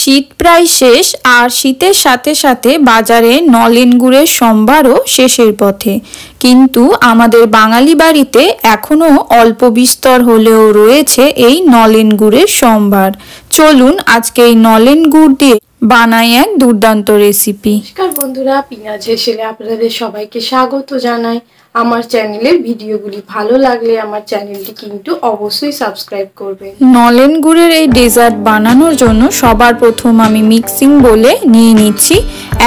শীত প্রায় শেষ আর শীতের সাথে সাথে বাজারে নলেন গুড়ের সম্ভারও শেষের পথে, কিন্তু আমাদের বাঙালি বাড়িতে এখনো অল্প বিস্তর হলেও রয়েছে এই নলেন গুড়ের সম্ভার। চলুন আজকে এই নলেন গুড় দিয়ে বানাই এক দুর্দান্ত রেসিপি। নমস্কার বন্ধুরা, পিঁয়াজ হেসেলে আপনাদের সবাইকে স্বাগত জানাই। আমার চ্যানেলের ভিডিওগুলি ভালো লাগলে আমার চ্যানেলটি কিন্তু অবশ্যই সাবস্ক্রাইব করবেন। নলেন গুড়ের এই ডেজার্ট বানানোর জন্য সবার প্রথম আমি মিক্সিং বলে নিয়ে নিচ্ছি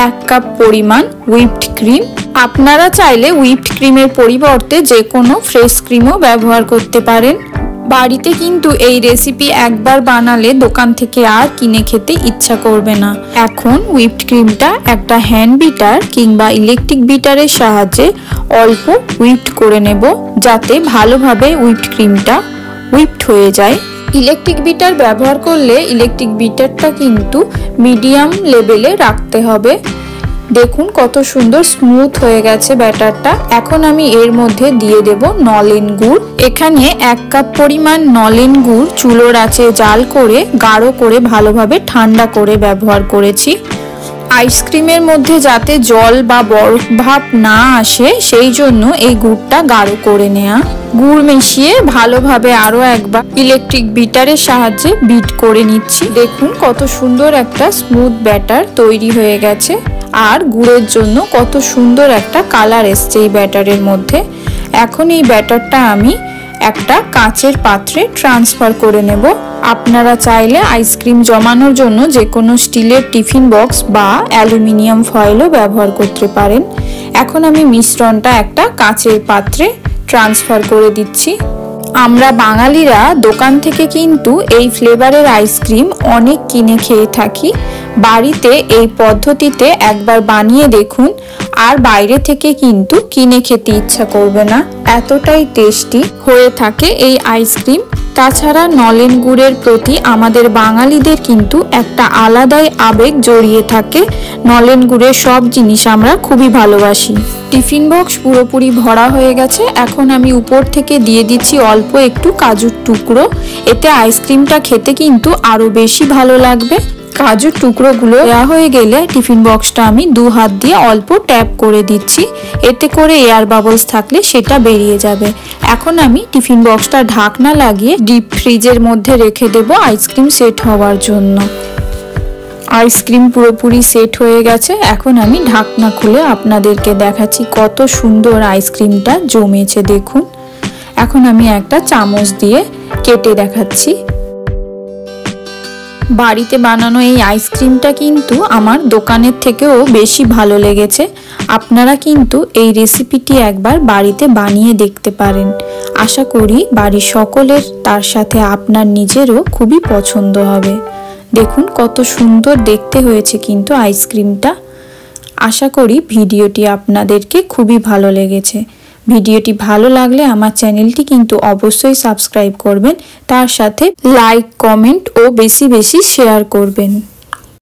1 কাপ পরিমাণ হুইপড ক্রিম। আপনারা চাইলে হুইপড ক্রিমের পরিবর্তে যে কোনো ফ্রেশ ক্রিমও ব্যবহার করতে পারেন। বাড়িতে কিন্তু এই রেসিপি একবার বানালে দোকান থেকে আর কিনে খেতে ইচ্ছা করবে না। এখন হুইপড ক্রিমটা একটা হ্যান্ড বিটার কিংবা ইলেকট্রিক বিটারের সাহায্যে অল্প হুইপড করে নেব, যাতে ভালোভাবে হুইপড ক্রিমটা হুইপড হয়ে যায়। ইলেকট্রিক বিটার ব্যবহার করলে ইলেকট্রিক বিটারটা কিন্তু মিডিয়াম লেভেলে রাখতে হবে। দেখুন কত সুন্দর স্মুথ হয়ে গেছে ব্যাটারটা। এখন আমি এর মধ্যে দিয়ে দেব নলেন গুড়। এখানে 1 কাপ পরিমাণ নলেন গুড় চুলোর আঁচে জাল করে গাঢ় করে ভালোভাবে ঠান্ডা করে ব্যবহার করেছি। আইসক্রিমের মধ্যে যাতে জল বা বরফ ভাব না আসে সেই জন্য এই গুড়টা গাঢ় করে নেওয়া। গুড় মিশিয়ে ভালোভাবে আরো একবার ইলেকট্রিক বিটারের সাহায্যে বিট করে নিচ্ছি। দেখুন কত সুন্দর একটা স্মুথ ব্যাটার তৈরি হয়ে গেছে, আর গুড়ের জন্য কত সুন্দর একটা কালার এসছে এই ব্যাটারের মধ্যে। এখন এই ব্যাটারটা আমি একটা কাঁচের পাত্রে ট্রান্সফার করে নেব। আপনারা চাইলে আইসক্রিম জমানোর জন্য যে কোনো স্টিলের টিফিন বক্স বা অ্যালুমিনিয়াম ফয়েলও ব্যবহার করতে পারেন। এখন আমি মিশ্রণটা একটা কাঁচের পাত্রে ট্রান্সফার করে দিচ্ছি। আমরা বাঙালিরা দোকান থেকে কিন্তু এই ফ্লেভারের আইসক্রিম অনেক কিনে খেয়ে থাকি। বাড়িতে এই পদ্ধতিতে একবার বানিয়ে দেখুন, আর বাইরে থেকে কিন্তু কিনে খেতে ইচ্ছা করবে না, এতটাই টেস্টি হয়ে থাকে এই আইসক্রিম। তাছাড়া নলেন গুড়ের প্রতি আমাদের বাঙালিদের কিন্তু একটা আলাদাই আবেগ জড়িয়ে থাকে। নলেন গুড়ের সব জিনিস আমরা খুবই ভালোবাসি। টিফিন বক্স পুরোপুরি ভরা হয়ে গেছে। এখন আমি উপর থেকে দিয়ে দিচ্ছি অল্প একটু কাজুর টুকরো। এতে আইসক্রিমটা খেতে কিন্তু আরো বেশি ভালো লাগবে। কাজুর টুকরোগুলো দেওয়া হয়ে গেলে টিফিন বক্সটা আমি 2 হাত দিয়ে অল্প ট্যাপ করে দিচ্ছি, এতে করে এয়ার বাবলস থাকলে সেটা বেরিয়ে যাবে। এখন আমি টিফিন বক্সটা ঢাকনা লাগিয়ে ডিপ ফ্রিজের মধ্যে রেখে দেব আইসক্রিম সেট হওয়ার জন্য। আইসক্রিম পুরোপুরি সেট হয়ে গেছে। এখন আমি ঢাকনা খুলে আপনাদেরকে দেখাচ্ছি কত সুন্দর আইসক্রিমটা জমেছে। দেখুন, এখন আমি একটা চামচ দিয়ে কেটে দেখাচ্ছি। বাড়িতে বানানো এই আইসক্রিমটা কিন্তু আমার দোকানের থেকেও বেশি ভালো লেগেছে। আপনারা কিন্তু এই রেসিপিটি একবার বাড়িতে বানিয়ে দেখতে পারেন। আশা করি বাড়ির সকলের, তার সাথে আপনার নিজেরও খুবই পছন্দ হবে। দেখুন কত সুন্দর দেখতে হয়েছে কিন্তু আইসক্রিমটা। আশা করি ভিডিওটি আপনাদেরকে খুবই ভালো লেগেছে। ভিডিওটি ভালো লাগলে আমার চ্যানেলটি কিন্তু অবশ্যই সাবস্ক্রাইব করবেন, তার সাথে লাইক, কমেন্ট ও বেশি বেশি শেয়ার করবেন।